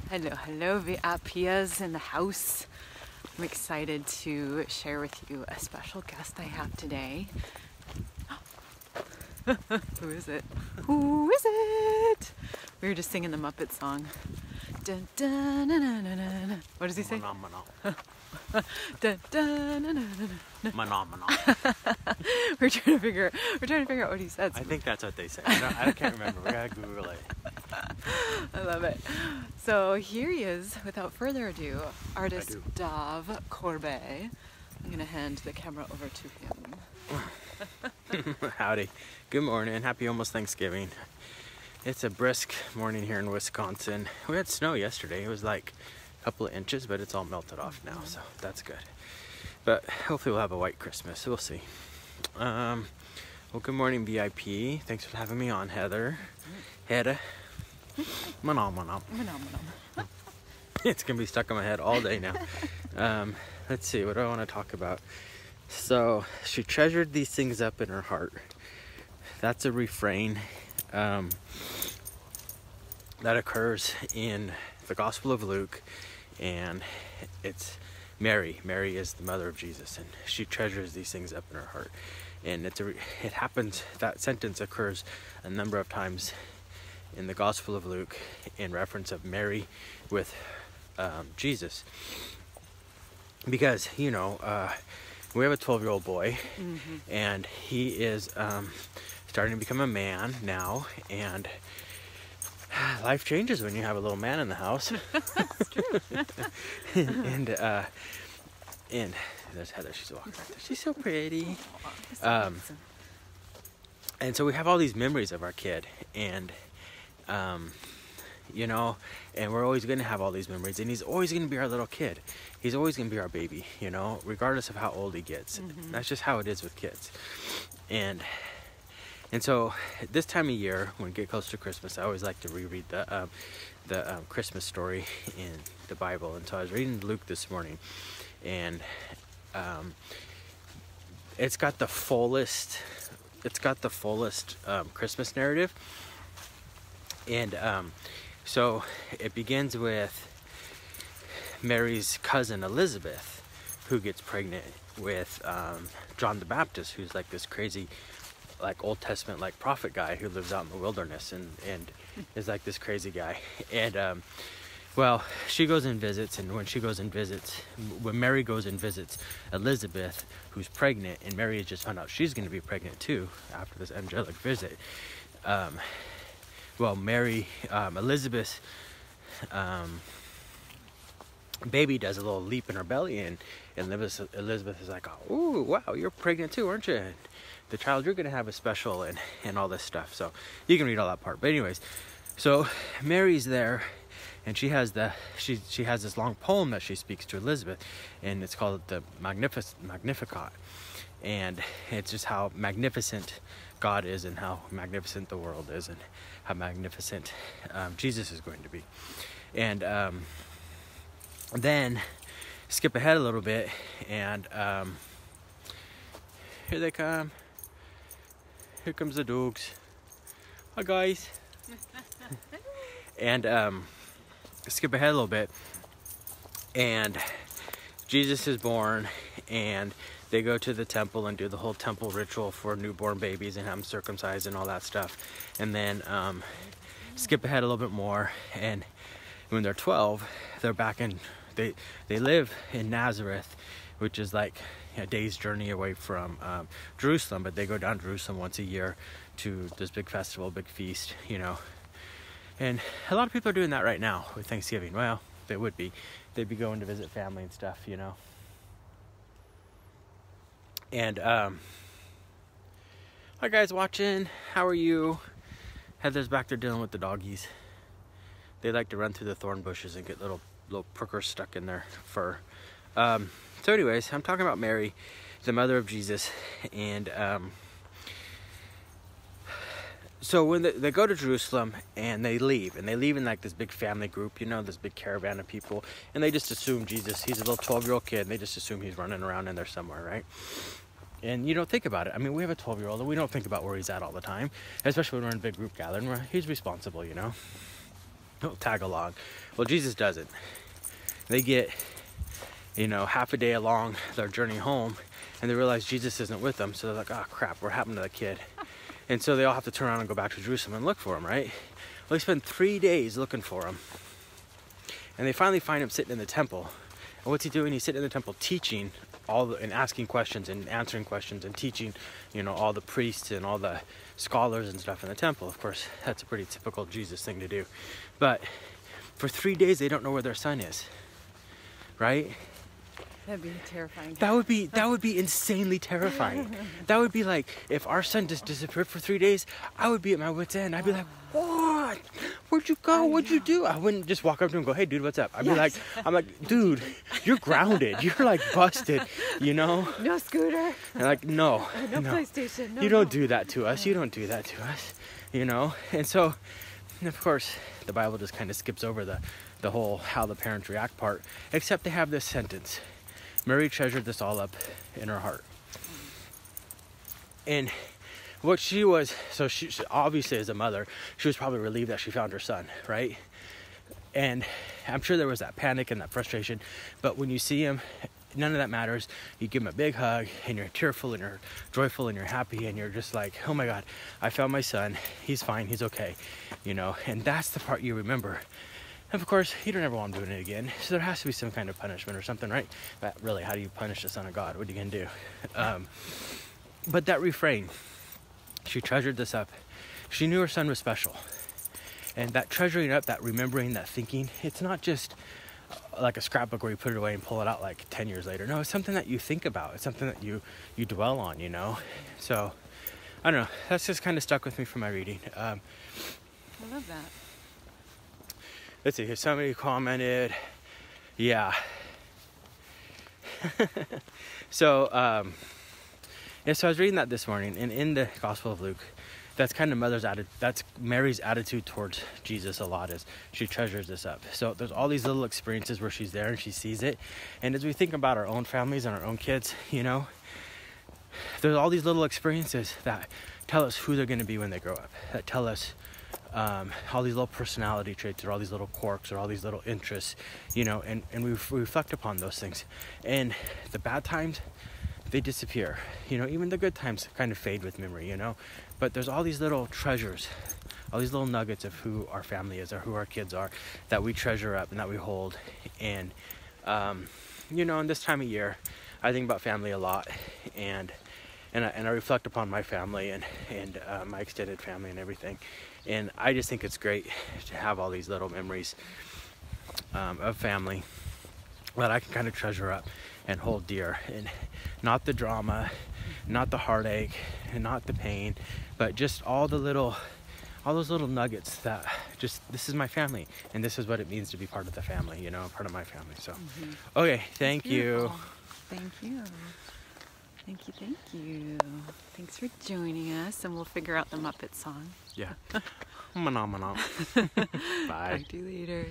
Hello, hello, VIPs in the house. I'm excited to share with you a special guest I have today. Who is it? Who is it? We were just singing the Muppet song. Dun, dun, dun, dun, dun, dun. What does he say? Dun, dun, dun, dun, dun. We're trying to figure out what he says. I think that's what they say. I can't remember. We gotta Google it. I love it. So here he is, without further ado, artist Dav Corbet. I'm gonna hand the camera over to him. Howdy. Good morning. Happy almost Thanksgiving. It's a brisk morning here in Wisconsin. We had snow yesterday. It was like a couple of inches, but it's all melted off now, so that's good. But hopefully we'll have a white Christmas. We'll see. Well, good morning, VIP. Thanks for having me on, Heather. Heather. Manom. It's gonna be stuck in my head all day now. Let's see, what do I want to talk about? So, she treasured these things up in her heart. That's a refrain that occurs in the Gospel of Luke, and it's Mary. Mary is the mother of Jesus, and she treasures these things up in her heart. And it happens, that sentence occurs a number of times in the Gospel of Luke in reference of Mary with Jesus. Because, you know, we have a 12-year-old boy, and he is starting to become a man now, and life changes when you have a little man in the house. That's true. and there's Heather, she's walking right there. She's so pretty. And so we have all these memories of our kid, and you know, and we're always going to have all these memories, and he's always going to be our little kid. He's always going to be our baby, you know, regardless of how old he gets. That's just how it is with kids. And so this time of year, when we get close to Christmas, I always like to reread the Christmas story in the Bible. And so I was reading Luke this morning, and it's got the fullest Christmas narrative. And so it begins with Mary's cousin Elizabeth, who gets pregnant with John the Baptist, who's like this crazy, like Old Testament like prophet guy who lives out in the wilderness and is like this crazy guy. And well, she goes and visits, and when Mary goes and visits Elizabeth, who's pregnant, and Mary has just found out she's going to be pregnant too after this angelic visit. Well, Elizabeth's baby does a little leap in her belly, and Elizabeth is like, "Oh, wow, you're pregnant too, aren't you? And the child you're gonna have is special," and all this stuff. So you can read all that part. But anyways, so Mary's there, and she has this long poem that she speaks to Elizabeth, and it's called the Magnificat, and it's just how magnificent God is, and how magnificent the world is, and how magnificent Jesus is going to be. And then skip ahead a little bit, and here they come. Here comes the dogs. Hi guys. And skip ahead a little bit, and Jesus is born, and they go to the temple and do the whole temple ritual for newborn babies and have them circumcised and all that stuff. And then skip ahead a little bit more, and when they're 12, they're back in, they live in Nazareth, which is like a day's journey away from Jerusalem, but they go down to Jerusalem once a year to this big festival, big feast, you know. And a lot of people are doing that right now with Thanksgiving. Well, they would be. They'd be going to visit family and stuff, you know. And hi guys watching, how are you? Heather's back there dealing with the doggies. They like to run through the thorn bushes and get little prickers stuck in their fur. So anyways, I'm talking about Mary, the mother of Jesus. And so when they go to Jerusalem, and they leave in like this big family group, you know, this big caravan of people, and they just assume Jesus, he's a little 12-year-old kid, and they just assume he's running around in there somewhere, right? And you don't think about it. I mean, we have a 12-year-old, and we don't think about where he's at all the time, especially when we're in a big group gathering where he's responsible, you know. He'll tag along. Well, Jesus doesn't. They get, half a day along their journey home, and they realize Jesus isn't with them. So they're like, oh crap, what happened to the kid? And so they all have to turn around and go back to Jerusalem and look for him, right? Well, they spend 3 days looking for him. And they finally find him sitting in the temple. And what's he doing? He's sitting in the temple teaching and asking questions and answering questions and teaching, all the priests and all the scholars and stuff in the temple. Of course, that's a pretty typical Jesus thing to do. But for 3 days, they don't know where their son is, right? That'd be terrifying. That would be insanely terrifying. That would be like, if our son just disappeared for 3 days, I would be at my wit's end. I'd be like, what? Where'd you go? What'd you do? I wouldn't just walk up to him and go, hey dude, what's up? I'd be like, dude, you're grounded. You're like busted, No scooter. And like, no. No PlayStation. No, you don't do that to us. You don't do that to us, And so, of course, the Bible just kind of skips over the whole how the parents react part, except they have this sentence. Mary treasured this all up in her heart. And what she was, so she obviously as a mother, she was probably relieved that she found her son, right? And I'm sure there was that panic and that frustration, but when you see him, none of that matters. You give him a big hug, and you're tearful, and you're joyful, and you're happy, and you're just like, oh my God, I found my son. He's fine. He's okay. And that's the part you remember. And of course, you don't ever want him doing it again. So there has to be some kind of punishment or something, right? But really, how do you punish the Son of God? What are you going to do? But that refrain, she treasured this up. She knew her son was special. And that treasuring up, that remembering, that thinking, it's not just like a scrapbook where you put it away and pull it out like 10 years later. No, it's something that you think about. It's something that you dwell on, So, I don't know. That's just kind of stuck with me from my reading. I love that. Let's see, here's somebody who commented, yeah. So I was reading that this morning, and in the Gospel of Luke, that's kind of that's Mary's attitude towards Jesus a lot, is she treasures this up. So there's all these little experiences where she's there and she sees it. And as we think about our own families and our own kids, there's all these little experiences that tell us who they're going to be when they grow up, that tell us all these little personality traits or all these little quirks or all these little interests, and we reflect upon those things. And the bad times, they disappear. Even the good times kind of fade with memory, but there's all these little treasures, all these little nuggets of who our family is or who our kids are that we treasure up and that we hold. And in this time of year, I think about family a lot, and I reflect upon my family and my extended family and everything. And I just think it's great to have all these little memories of family that I can kind of treasure up and hold dear. And not the drama, not the heartache, and not the pain, but just all those little nuggets that this is my family, and this is what it means to be part of the family, part of my family. So, okay, thank you. Thank you. Thank you. Thanks for joining us, and we'll figure out the Muppet song. Yeah. Bye. Talk to you later.